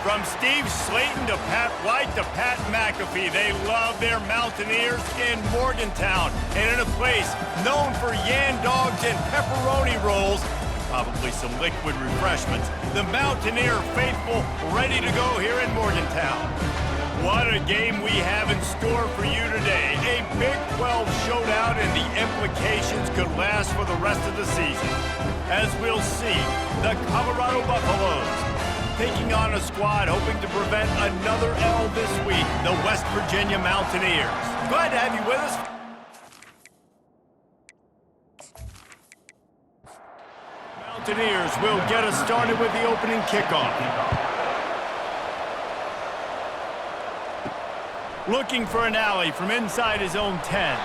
From Steve Slayton to Pat White to Pat McAfee, they love their Mountaineers in Morgantown. And in a place known for Yan dogs and pepperoni rolls, probably some liquid refreshments, the Mountaineer faithful ready to go here in Morgantown. What a game we have in store for you today. A Big 12 showdown, and the implications could last for the rest of the season. As we'll see, the Colorado Buffaloes taking on a squad hoping to prevent another L this week, the West Virginia Mountaineers. Glad to have you with us. Mountaineers will get us started with the opening kickoff. Looking for an alley from inside his own 10.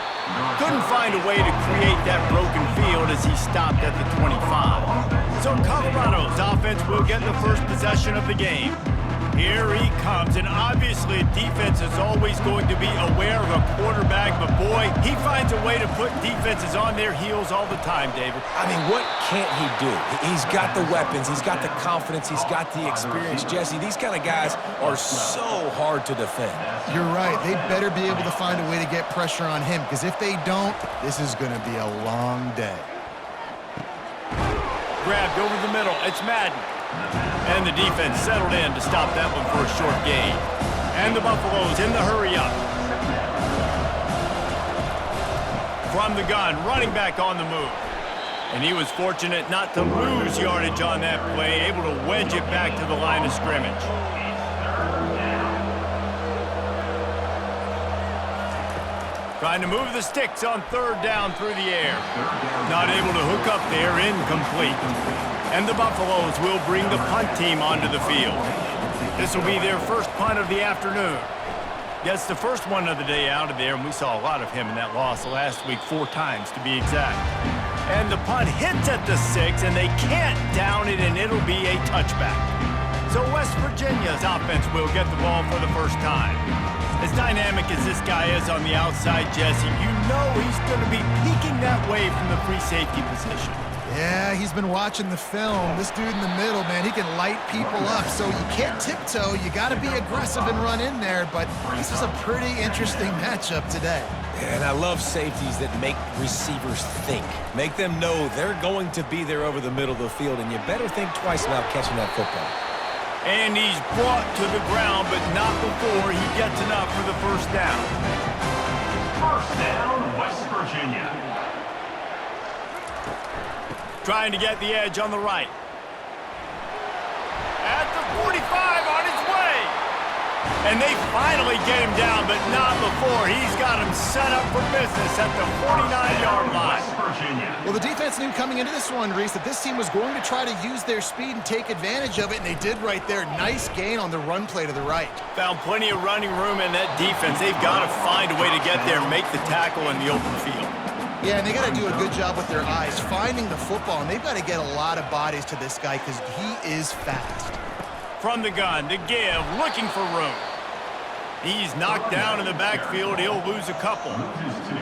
Couldn't find a way to create that broken field as he stopped at the 25. So Colorado's offense will get the first possession of the game. Here he comes, and obviously defense is always going to be aware of a quarterback, but boy, he finds a way to put defenses on their heels all the time, David. I mean, what can't he do? He's got the weapons, he's got the confidence, he's got the experience. Jesse, these kind of guys are so hard to defend. You're right. They better be able to find a way to get pressure on him, because if they don't, this is going to be a long day. Grabbed over the middle. It's Madden. And the defense settled in to stop that one for a short gain. And the Buffaloes in the hurry up. From the gun, running back on the move. And he was fortunate not to lose yardage on that play, able to wedge it back to the line of scrimmage. Trying to move the sticks on third down through the air. Not able to hook up there, incomplete. And the Buffaloes will bring the punt team onto the field. This will be their first punt of the afternoon. Gets the first one of the day out of there, and we saw a lot of him in that loss last week, 4 times to be exact. And the punt hits at the 6, and they can't down it, and it'll be a touchback. So West Virginia's offense will get the ball for the first time. As dynamic as this guy is on the outside, Jesse, you know he's going to be peeking that way from the free safety position. Yeah, he's been watching the film. This dude in the middle, man, he can light people up. So you can't tiptoe. You got to be aggressive and run in there. But this is a pretty interesting matchup today. And I love safeties that make receivers think. Make them know they're going to be there over the middle of the field, and you better think twice about catching that football. And he's brought to the ground, but not before he gets enough for the first down. First down, West Virginia. Trying to get the edge on the right. At the 45, on his way. And they finally get him down, but not before. He's got him set up for business at the 49-yard line. Well, the defense knew coming into this one, Reese, that this team was going to try to use their speed and take advantage of it, and they did right there. Nice gain on the run play to the right. Found plenty of running room in that defense. They've got to find a way to get there and make the tackle in the open field. Yeah, and they got to do a good job with their eyes, finding the football, and they've got to get a lot of bodies to this guy because he is fast. From the gun, to give, looking for room. He's knocked down in the backfield. He'll lose a couple.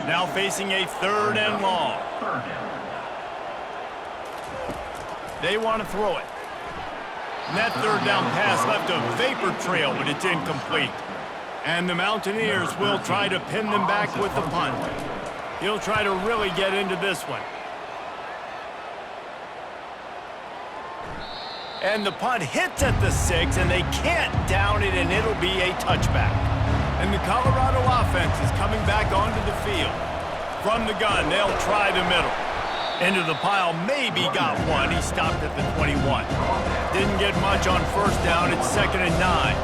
Now facing a 3rd and long. They want to throw it. And that 3rd down pass left a vapor trail, but it's incomplete. And the Mountaineers will try to pin them back with the punt. He'll try to really get into this one. And the punt hits at the 6, and they can't down it, and it'll be a touchback. And the Colorado offense is coming back onto the field. From the gun, they'll try the middle. Into the pile, maybe got one. He stopped at the 21. Didn't get much on first down. It's 2nd and 9.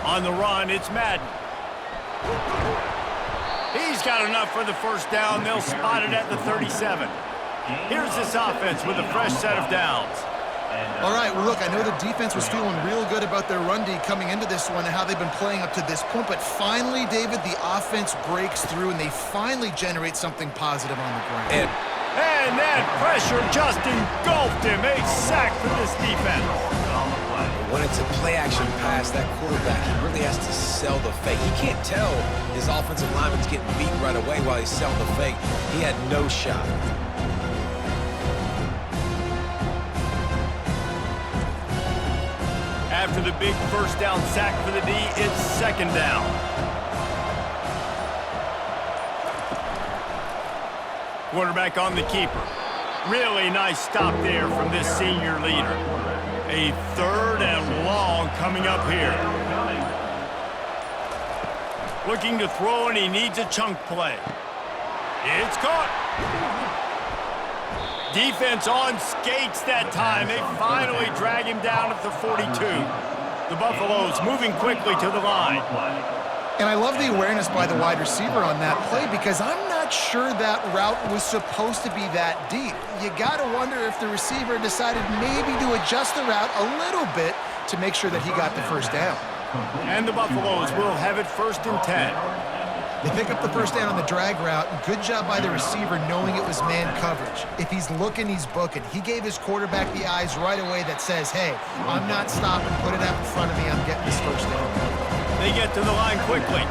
On the run, it's Madden. He's got enough for the first down. They'll spot it at the 37. Here's this offense with a fresh set of downs. All right, well, look, I know the defense was feeling real good about their run D coming into this one and how they've been playing up to this point, but finally, David, the offense breaks through and they finally generate something positive on the ground. And that pressure just engulfed him. A sack for this defense. When it's a play-action pass, that quarterback, he really has to sell the fake. He can't tell his offensive lineman's getting beat right away while he's selling the fake. He had no shot. After the big first down sack for the D, it's second down. Quarterback on the keeper. Really nice stop there from this senior leader. A third and long coming up here. Looking to throw, and he needs a chunk play. It's caught. Defense on skates that time. They finally drag him down at the 42. The Buffaloes moving quickly to the line. And I love the awareness by the wide receiver on that play because I'm not sure that route was supposed to be that deep. You got to wonder if the receiver decided maybe to adjust the route a little bit to make sure that he got the first down. And the Buffaloes will have it first and 10. They pick up the first down on the drag route. Good job by the receiver knowing it was man coverage. If he's looking, he's booking. He gave his quarterback the eyes right away that says, hey, I'm not stopping. Put it out in front of me. I'm getting this first down. They get to the line quickly.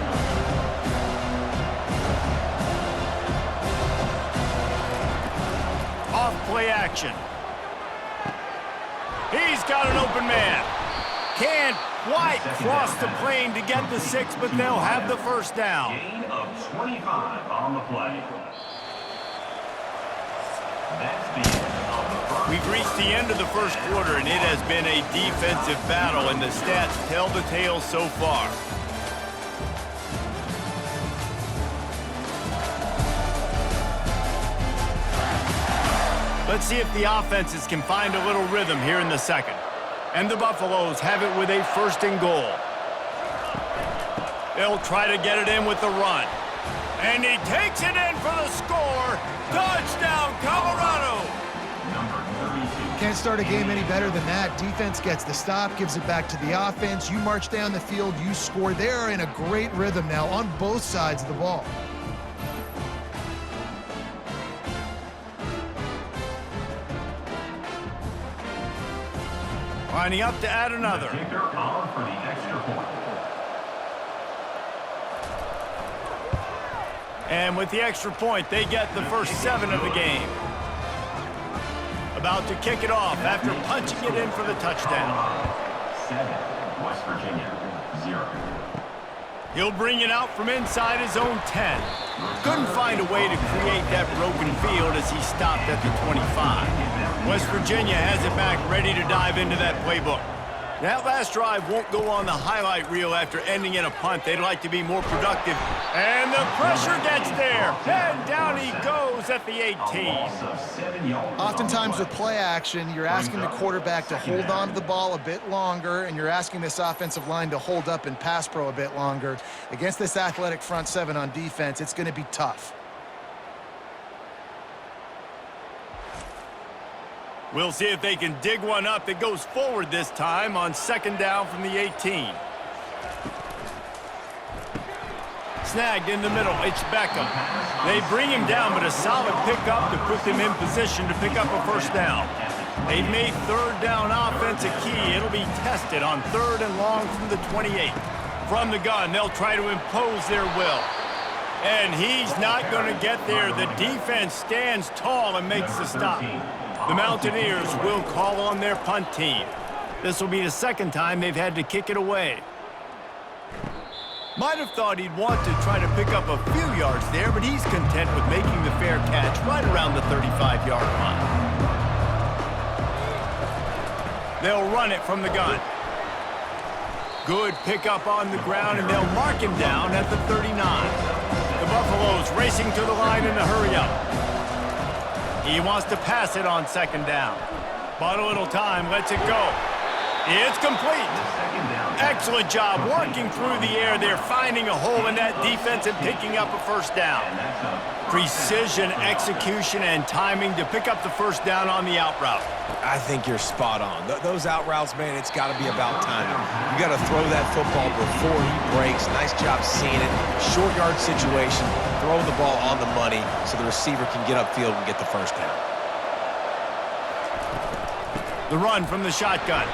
Off play action. He's got an open man. Can't quite cross the plane to get the 6, but they'll have the first down. Gain of 25 on the play. That's the end of the first. We've reached the end of the first quarter, and it has been a defensive battle, and the stats tell the tale so far. Let's see if the offenses can find a little rhythm here in the second. And the Buffaloes have it with a first and goal. They'll try to get it in with the run. And he takes it in for the score. Touchdown, Colorado! Can't start a game any better than that. Defense gets the stop, gives it back to the offense. You march down the field, you score. They are in a great rhythm now on both sides of the ball. Lining up to add another. Kicker on for the extra point. And with the extra point, they get the first 7 of the game. About to kick it off after punching it in for the touchdown. 7, West Virginia, 0. He'll bring it out from inside his own 10. Couldn't find a way to create that broken field as he stopped at the 25. West Virginia has it back, ready to dive into that playbook. That last drive won't go on the highlight reel after ending in a punt. They'd like to be more productive. And the pressure gets there. And down he goes at the 18. Oftentimes with play action, you're asking the quarterback to hold on to the ball a bit longer, and you're asking this offensive line to hold up in pass pro a bit longer. Against this athletic front 7 on defense, it's going to be tough. We'll see if they can dig one up that goes forward this time on second down from the 18. Snagged in the middle, it's Beckham. They bring him down, but a solid pickup to put them in position to pick up a first down. They've made third down offense a key. It'll be tested on third and long from the 28. From the gun, they'll try to impose their will. And he's not going to get there. The defense stands tall and makes the stop. The Mountaineers will call on their punt team. This will be the second time they've had to kick it away. Might have thought he'd want to try to pick up a few yards there, but he's content with making the fair catch right around the 35-yard line. They'll run it from the gun. Good pickup on the ground, and they'll mark him down at the 39. The Buffaloes racing to the line in a hurry-up. He wants to pass it on second down. But a little time, lets it go. It's complete. Excellent job working through the air there, finding a hole in that defense and picking up a first down. Precision, execution, and timing to pick up the first down on the out route. I think you're spot on. Those out routes, man, it's got to be about timing. You got to throw that football before he breaks. Nice job seeing it. Short yard situation, throw the ball on the money so the receiver can get upfield and get the first down. The run from the shotgun.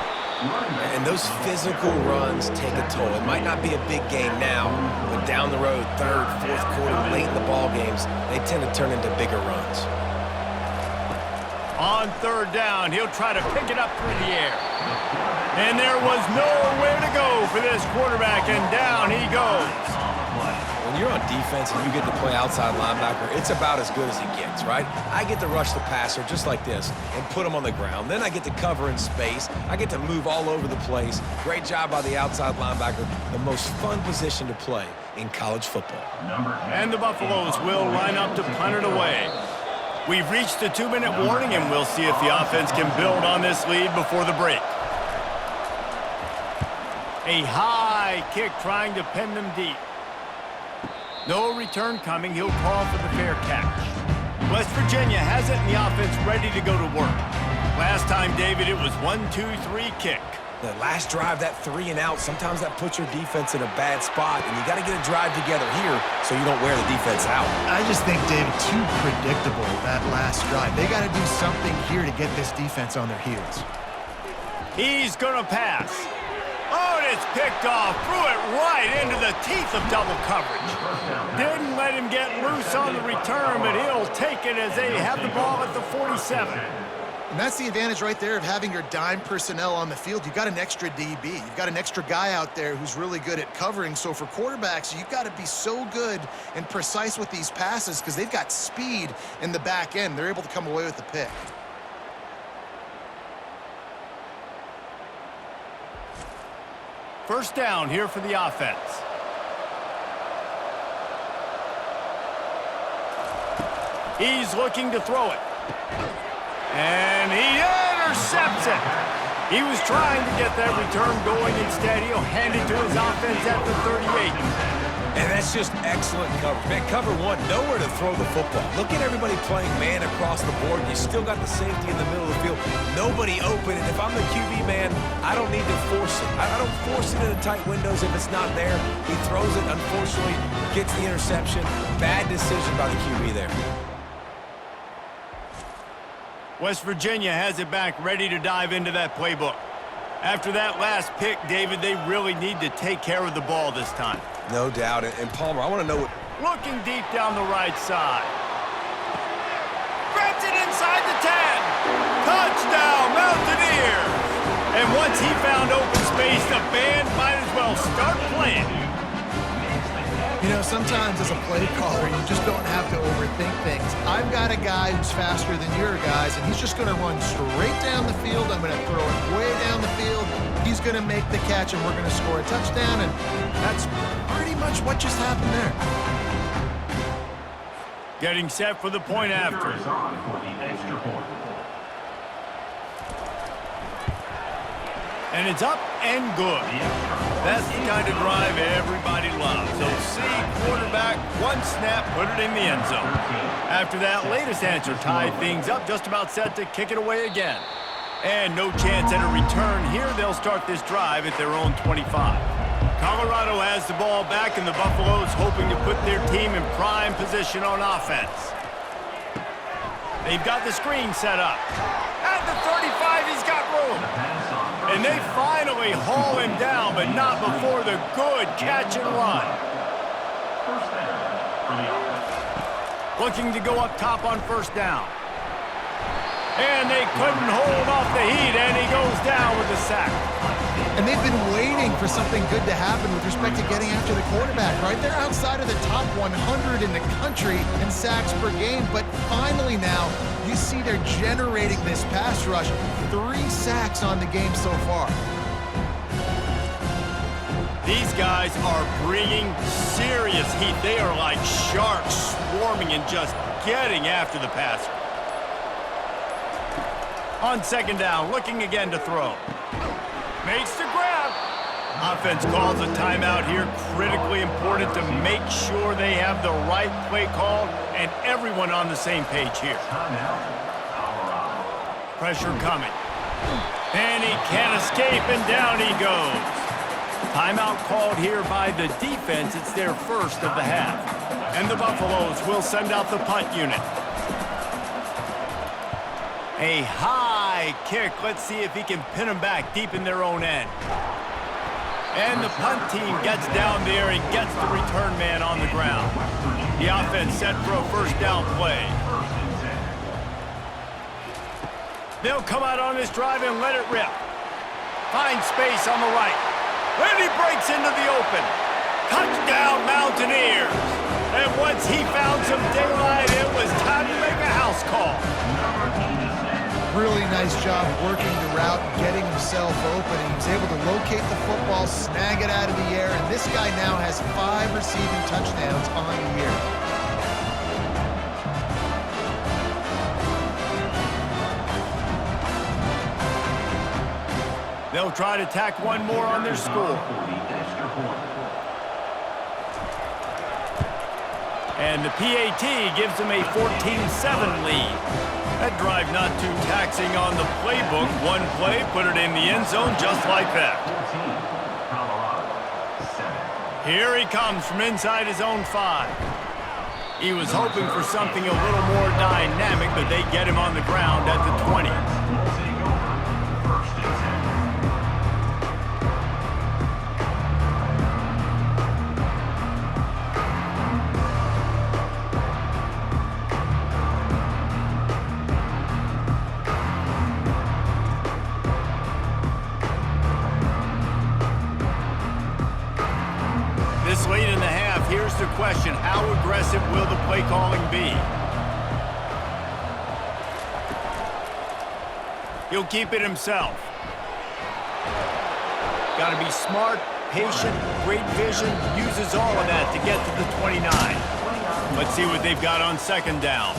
And those physical runs take a toll. It might not be a big game now, but down the road, third, fourth quarter, late in the ball games, they tend to turn into bigger runs. On third down, he'll try to pick it up through the air. And there was nowhere to go for this quarterback, and down he goes. When you're on defense and you get to play outside linebacker, it's about as good as it gets, right? I get to rush the passer just like this and put him on the ground. Then I get to cover in space. I get to move all over the place. Great job by the outside linebacker. The most fun position to play in college football. And the Buffaloes will line up to punt it away. We've reached the 2-minute warning, and we'll see if the offense can build on this lead before the break. A high kick trying to pin them deep. No return coming. He'll call for the fair catch. West Virginia has it, and the offense ready to go to work. Last time, David, it was 1-2-3 kick. The last drive, that 3 and out, sometimes that puts your defense in a bad spot, and you got to get a drive together here so you don't wear the defense out. I just think, David, too predictable, that last drive. They got to do something here to get this defense on their heels. He's going to pass. Oh, and it's picked off. Threw it right into the teeth of double coverage. Didn't let him get loose on the return, but he'll take it as they have the ball at the 47. And that's the advantage right there of having your dime personnel on the field. You've got an extra DB. You've got an extra guy out there who's really good at covering. So for quarterbacks, you've got to be so good and precise with these passes because they've got speed in the back end. They're able to come away with the pick. First down here for the offense. He's looking to throw it. And he intercepts it. He was trying to get that return going. Instead, he'll hand it to his offense at the 38. And that's just excellent coverage. Man, cover one, nowhere to throw the football. Look at everybody playing man across the board. You still got the safety in the middle of the field. Nobody open. And if I'm the QB man, I don't need to force it. I don't force it into tight windows if it's not there. He throws it, unfortunately, gets the interception. Bad decision by the QB there. West Virginia has it back, ready to dive into that playbook. After that last pick, David, they really need to take care of the ball this time. No doubt. And Palmer, I want to know what... Looking deep down the right side. Grabs it inside the 10. Touchdown, Mountaineers! And once he found open space, the band might as well start playing. You know, sometimes as a play caller, you just don't have to overthink things. I've got a guy who's faster than your guys, and he's just going to run straight down the field. I'm going to throw it way down the field. He's going to make the catch, and we're going to score a touchdown, and that's pretty much what just happened there. Getting set for the point after. And it's up and good. That's the kind of drive everybody loves. So see quarterback, one snap, put it in the end zone. After that latest answer tied things up, just about set to kick it away again. And no chance at a return here. They'll start this drive at their own 25. Colorado has the ball back, and the Buffaloes hoping to put their team in prime position on offense. They've got the screen set up. At the 35, he's got room. And they finally haul him down, but not before the good catch and run. Looking to go up top on first down. And they couldn't hold off the heat, and he goes down with a sack. And they've been waiting for something good to happen with respect to getting after the quarterback, right? They're outside of the top 100 in the country in sacks per game, but finally now you see they're generating this pass rush. 3 sacks on the game so far. These guys are bringing serious heat. They are like sharks swarming and just getting after the passer. On second down, looking again to throw. Makes the grab. Offense calls a timeout here. Critically important to make sure they have the right play call and everyone on the same page here. Pressure coming. And he can't escape, and down he goes. Timeout called here by the defense. It's their first of the half. And the Buffaloes will send out the punt unit. A high kick. Let's see if he can pin them back deep in their own end. And the punt team gets down there and gets the return man on the ground. The offense set for a first down play. They'll come out on this drive and let it rip. Finds space on the right. And he breaks into the open. Touchdown, Mountaineers. And once he found some daylight, it was time to make a house call. Really nice job working the route and getting himself open. He was able to locate the football, snag it out of the air, and this guy now has 5 receiving touchdowns on the year. They'll try to tack one more on their score. And the PAT gives them a 14-7 lead. That drive not too taxing on the playbook. One play, put it in the end zone just like that. Here he comes from inside his own 5. He was hoping for something a little more dynamic, but they get him on the ground at the 20. This late in the half, here's the question. How aggressive will the play calling be? He'll keep it himself. Got to be smart, patient, great vision, uses all of that to get to the 29. Let's see what they've got on second down.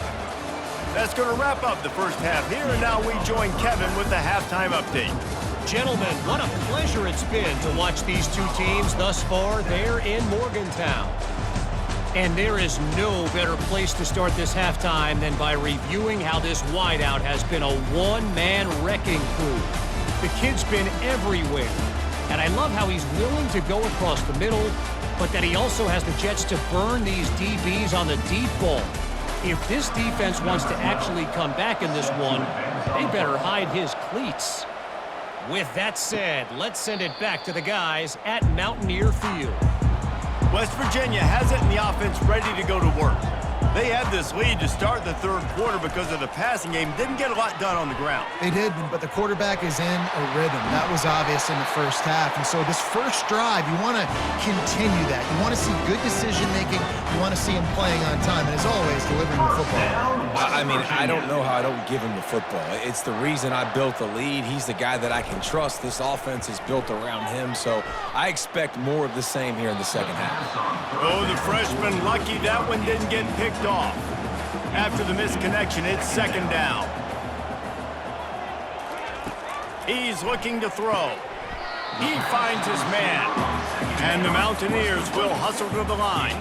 That's going to wrap up the first half here, and now we join Kevin with the halftime update. Gentlemen, what a pleasure it's been to watch these two teams thus far there in Morgantown. And there is no better place to start this halftime than by reviewing how this wideout has been a one-man wrecking crew. The kid's been everywhere, and I love how he's willing to go across the middle, but that he also has the jets to burn these DBs on the deep ball. If this defense wants to actually come back in this one, they better hide his cleats. With that said, let's send it back to the guys at Mountaineer Field. West Virginia has it in the offense ready to go to work. They had this lead to start the third quarter because of the passing game. Didn't get a lot done on the ground. They did, but the quarterback is in a rhythm. That was obvious in the first half. And so this first drive, you want to continue that. You want to see good decision-making. You want to see him playing on time. And as always, delivering the football. I mean, I don't know how I don't give him the football. It's the reason I built the lead. He's the guy that I can trust. This offense is built around him, so I expect more of the same here in the second half. Oh, the freshman lucky that one didn't get picked off. After the misconnection, it's second down. He's looking to throw. He finds his man. And the Mountaineers will hustle to the line.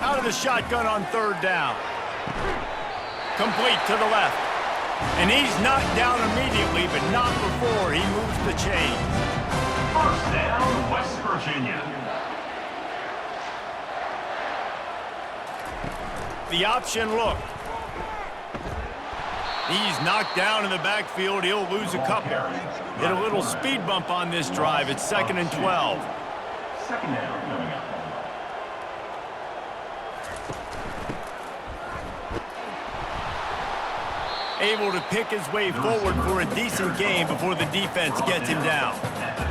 Out of the shotgun on third down. Complete to the left. And he's knocked down immediately, but not before he moves the chains. First down, West Virginia. The option look. He's knocked down in the backfield. He'll lose a couple. Get a little speed bump on this drive. It's 2nd and 12. Second down coming up. Able to pick his way forward for a decent game before the defense gets him down.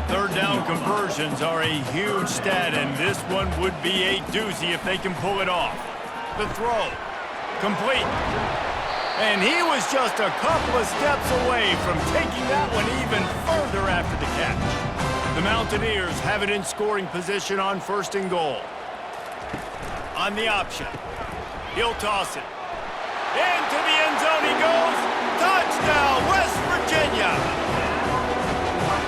Third down conversions are a huge stat, and this one would be a doozy if they can pull it off. The throw. Complete. And he was just a couple of steps away from taking that one even further after the catch. The Mountaineers have it in scoring position on 1st and goal. On the option. He'll toss it. Into the end zone he goes. Touchdown, West Virginia.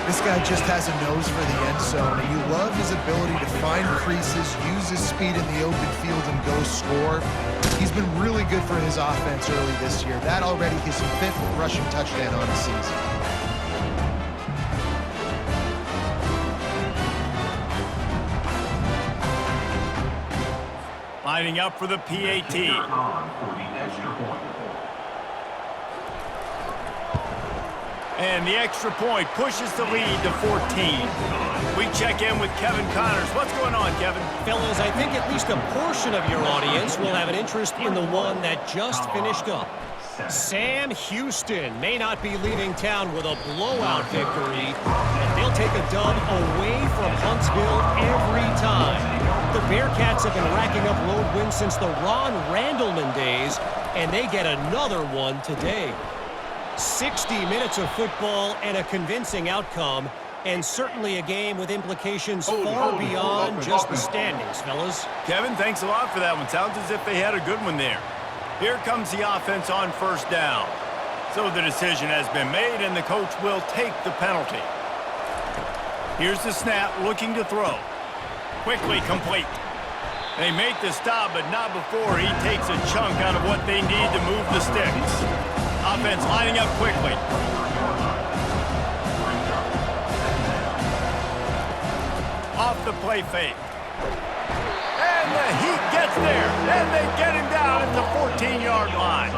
This guy just has a nose for the end zone, and you love his ability to find creases, use his speed in the open field, and go score. He's been really good for his offense early this year. That already his 5th rushing touchdown on the season. Lining up for the PAT. And the extra point pushes the lead to 14. We check in with Kevin Connors. What's going on, Kevin? Fellas, I think at least a portion of your audience will have an interest in the one that just finished up. Sam Houston may not be leaving town with a blowout victory, and they'll take a dub away from Huntsville every time. The Bearcats have been racking up road wins since the Ron Randleman days, and they get another one today. 60 minutes of football and a convincing outcome, and certainly a game with implications far beyond just the standings, fellas. Kevin, thanks a lot for that one. Sounds as if they had a good one there. Here comes the offense on first down. So the decision has been made, and the coach will take the penalty. Here's the snap, looking to throw. Quickly complete. They make the stop, but not before he takes a chunk out of what they need to move the sticks. Offense lining up quickly. Off the play fake. And the Heat gets there. And they get him down at the 14-yard line.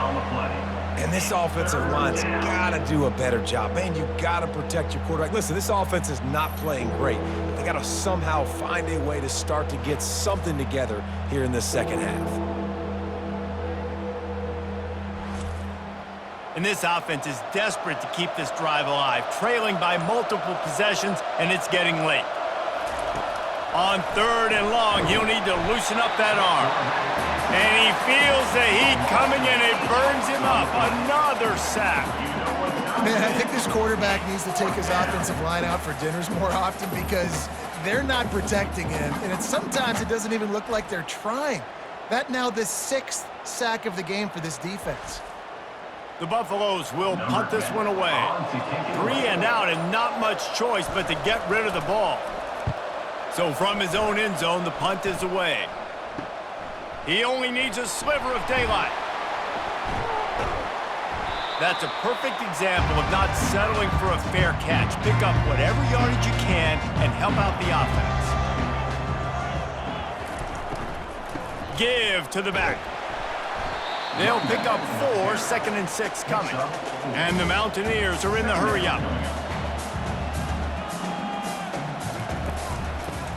And this offensive line's got to do a better job. Man, you got to protect your quarterback. Listen, this offense is not playing great. They got to somehow find a way to start to get something together here in the second half. And this offense is desperate to keep this drive alive, trailing by multiple possessions, and it's getting late. On third and long, he'll need to loosen up that arm. And he feels the heat coming, and it burns him up. Another sack. Man, I think this quarterback needs to take his offensive line out for dinners more often because they're not protecting him. And sometimes it doesn't even look like they're trying. That now the 6th sack of the game for this defense. The Buffaloes will punt this one away. 3 and out, and not much choice but to get rid of the ball. So from his own end zone, the punt is away. He only needs a sliver of daylight. That's a perfect example of not settling for a fair catch. Pick up whatever yardage you can and help out the offense. Give to the back. They'll pick up 4, 2nd and 6 coming. And the Mountaineers are in the hurry-up.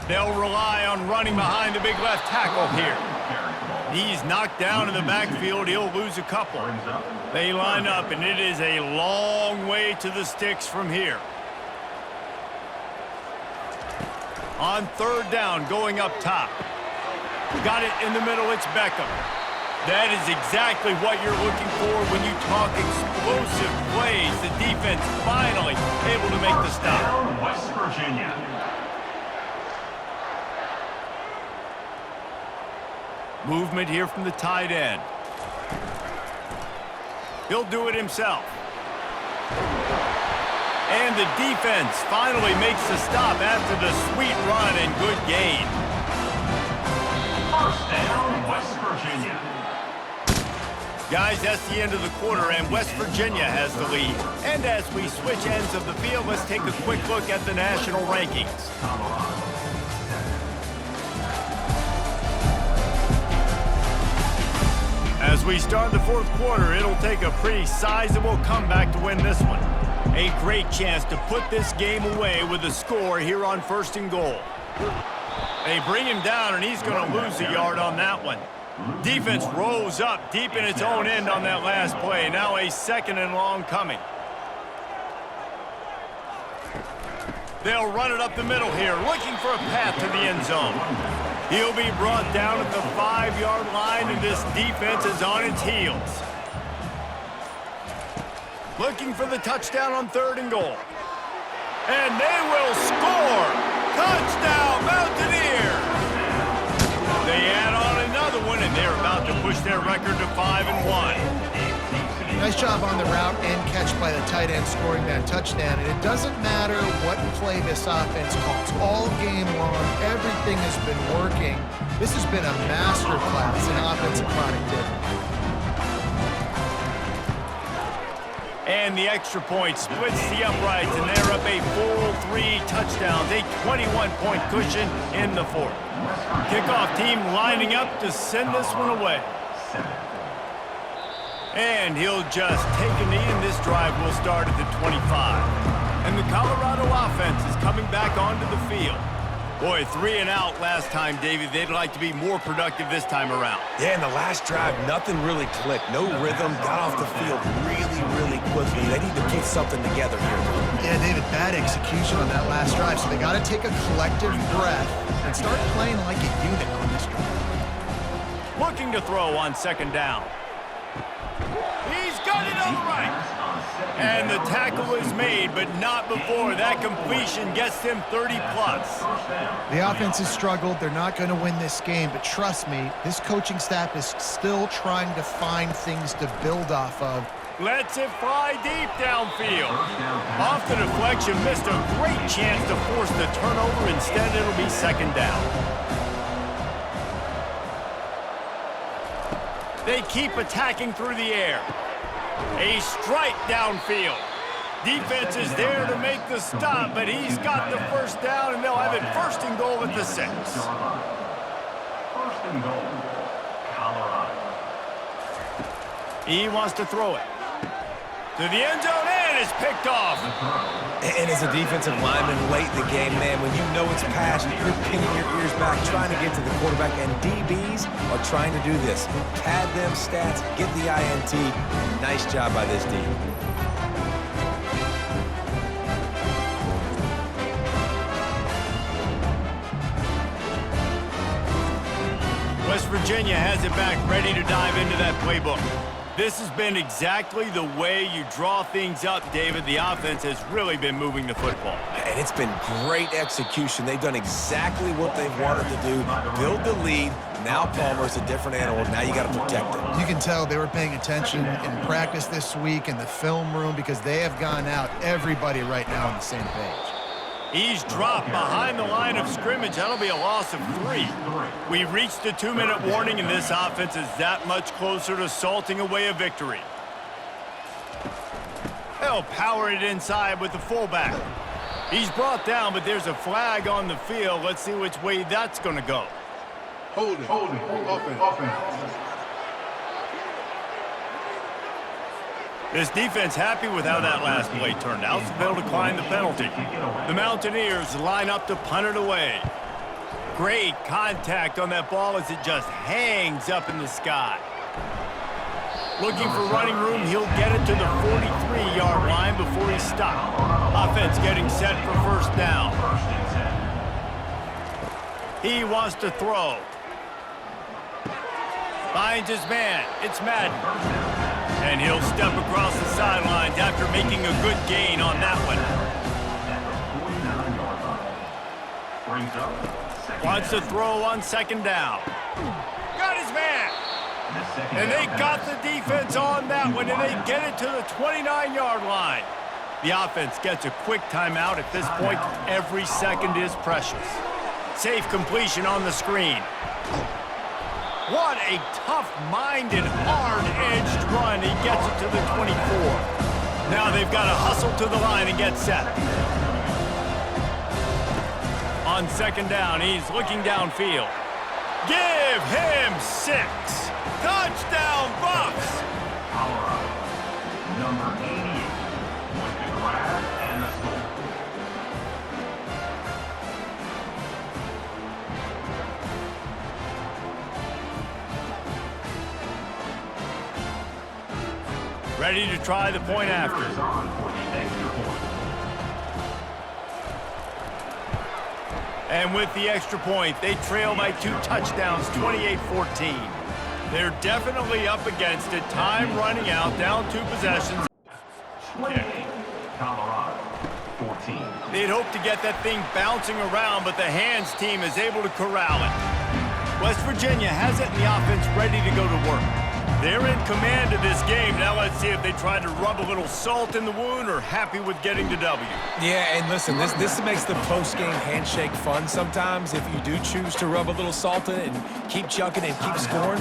They'll rely on running behind the big left tackle here. He's knocked down in the backfield. He'll lose a couple. They line up, and it is a long way to the sticks from here. On third down, going up top. Got it in the middle. It's Beckham. That is exactly what you're looking for when you talk explosive plays. The defense finally able to make the stop. West Virginia. Movement here from the tight end. He'll do it himself. And the defense finally makes the stop after the sweet run and good gain. First down, West Virginia. Guys, that's the end of the quarter, and West Virginia has the lead. And as we switch ends of the field, let's take a quick look at the national rankings. As we start the fourth quarter, it'll take a pretty sizable comeback to win this one. A great chance to put this game away with a score here on 1st and goal. They bring him down, and he's going to lose a yard on that one. Defense rolls up deep in its own end on that last play. Now a 2nd and long coming. They'll run it up the middle here, looking for a path to the end zone. He'll be brought down at the 5-yard line, and this defense is on its heels. Looking for the touchdown on 3rd and goal. And they will score! Touchdown, Mountaineers! They add on another one, and they're about to push their record to 5-1. Nice job on the route and catch by the tight end scoring that touchdown. And it doesn't matter what play this offense calls. All game long, everything has been working. This has been a masterclass in offensive productivity. And the extra point splits the uprights, and they're up a full 3 touchdowns, a 21-point cushion in the fourth. Kickoff team lining up to send this one away. And he'll just take a knee, and this drive will start at the 25. And the Colorado offense is coming back onto the field. Boy, 3 and out last time, David. They'd like to be more productive this time around. Yeah, in the last drive, nothing really clicked. No rhythm, got off the field really quickly. They need to put something together here. Yeah, David, bad execution on that last drive, so they got to take a collective breath and start playing like a unit on this drive. Looking to throw on second down. He's got it on the right. And the tackle is made, but not before that completion gets them 30-plus. The offense has struggled. They're not going to win this game, but trust me, this coaching staff is still trying to find things to build off of. Lets it fly deep downfield. Off the deflection, missed a great chance to force the turnover. Instead, it'll be second down. They keep attacking through the air. A strike downfield. Defense is there to make the stop, but he's got the first down, and they'll have it first and goal at the 6. First and goal, Colorado. He wants to throw it to the end zone, and it's picked off. And as a defensive lineman late in the game, man, when you know it's passed, you're pinning your ears back, trying to get to the quarterback, and DBs are trying to do this. Pad them stats, get the INT. Nice job by this D. West Virginia has it back, ready to dive into that playbook. This has been exactly the way you draw things up, David. The offense has really been moving the football. And it's been great execution. They've done exactly what they've wanted to do. Build the lead. Now Palmer's a different animal. Now you got to protect him. You can tell they were paying attention in practice this week in the film room because they have gone out, everybody right now on the same page. He's dropped behind the line of scrimmage. That'll be a loss of 3. We reached the 2-minute warning, and this offense is that much closer to salting away a victory. They'll power it inside with the fullback. He's brought down, but there's a flag on the field. Let's see which way that's going to go. Holding. Offense. This defense happy with how that last play turned out, so they'll decline the penalty. The Mountaineers line up to punt it away. Great contact on that ball as it just hangs up in the sky. Looking for running room, he'll get it to the 43-yard line before he's stopped. Offense getting set for first down. He wants to throw. Finds his man. It's Madden. And he'll step across the sidelines after making a good gain on that one. Wants to throw on second down. Got his man. And they got the defense on that one, and they get it to the 29-yard line. The offense gets a quick timeout. At this point, every second is precious. Safe completion on the screen. What a tough-minded, hard-edged run. He gets it to the 24. Now they've got to hustle to the line and get set. On second down, he's looking downfield. Give him 6. Touchdown, Buffs! Colorado, number 88, with the grab and the score. Ready to try the point after. On for the extra point. And with the extra point, they trail by 2 touchdowns, 28-14. They're definitely up against it. Time running out, down 2 possessions. 28, Colorado, 14. They'd hope to get that thing bouncing around, but the hands team is able to corral it. West Virginia has it in the offense ready to go to work. They're in command of this game. Now let's see if they try to rub a little salt in the wound or happy with getting the W. Yeah, and listen, this makes the post-game handshake fun sometimes. If you do choose to rub a little salt in it and keep chucking and keep scoring,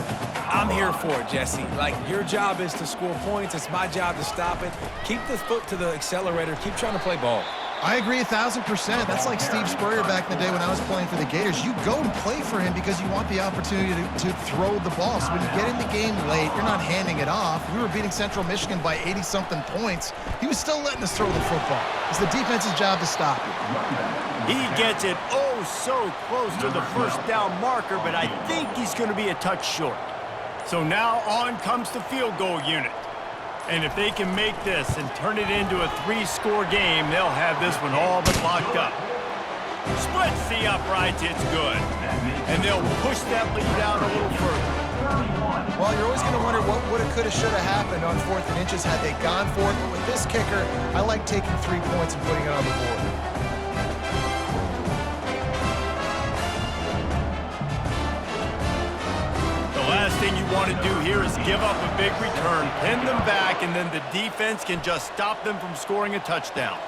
I'm here for it, Jesse. Like, your job is to score points. It's my job to stop it. Keep the foot to the accelerator. Keep trying to play ball. I agree 1,000%. That's like Steve Spurrier back in the day when I was playing for the Gators. You go and play for him because you want the opportunity to throw the ball. So when you get in the game late, you're not handing it off. We were beating Central Michigan by 80-something points. He was still letting us throw the football. It's the defense's job to stop you. He gets it oh so close to the first down marker, but I think he's going to be a touch short. So now on comes the field goal unit. And if they can make this and turn it into a 3-score game, they'll have this one all but locked up. Splits the uprights, it's good. And they'll push that lead down a little further. Well, you're always going to wonder what woulda, coulda, shoulda happened on 4th and inches had they gone for it. But with this kicker, I like taking 3 points and putting it on the board. The last thing you want to do here is give up a big return, pin them back, and then the defense can just stop them from scoring a touchdown.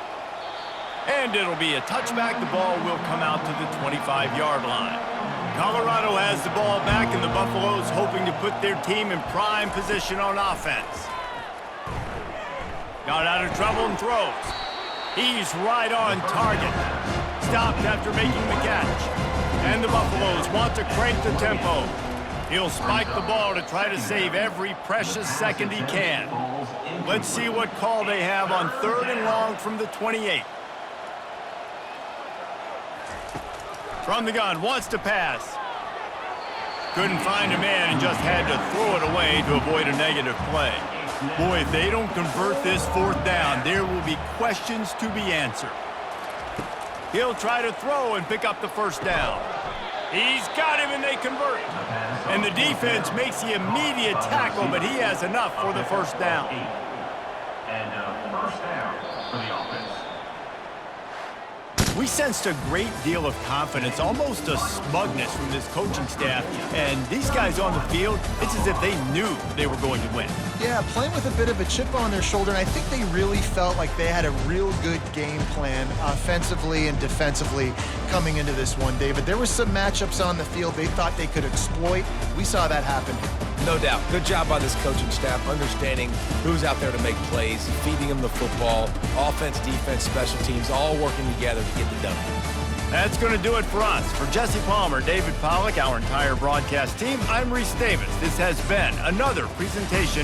And it'll be a touchback. The ball will come out to the 25-yard line. Colorado has the ball back, and the Buffaloes hoping to put their team in prime position on offense. Got out of trouble and throws. He's right on target. Stopped after making the catch. And the Buffaloes want to crank the tempo. He'll spike the ball to try to save every precious second he can. Let's see what call they have on 3rd and long from the 28. From the gun, wants to pass. Couldn't find a man and just had to throw it away to avoid a negative play. Boy, if they don't convert this 4th down, there will be questions to be answered. He'll try to throw and pick up the first down. He's got him, and they convert. And the defense makes the immediate tackle, but he has enough for the first down. And first down for the offense. We sensed a great deal of confidence, almost a smugness from this coaching staff. And these guys on the field, it's as if they knew they were going to win. Yeah, playing with a bit of a chip on their shoulder, and I think they really felt like they had a real good game plan offensively and defensively coming into this one, David. There were some matchups on the field they thought they could exploit. We saw that happen. No doubt. Good job by this coaching staff, understanding who's out there to make plays, feeding them the football, offense, defense, special teams, all working together to get the W. That's going to do it for us. For Jesse Palmer, David Pollack, our entire broadcast team, I'm Reese Davis. This has been another presentation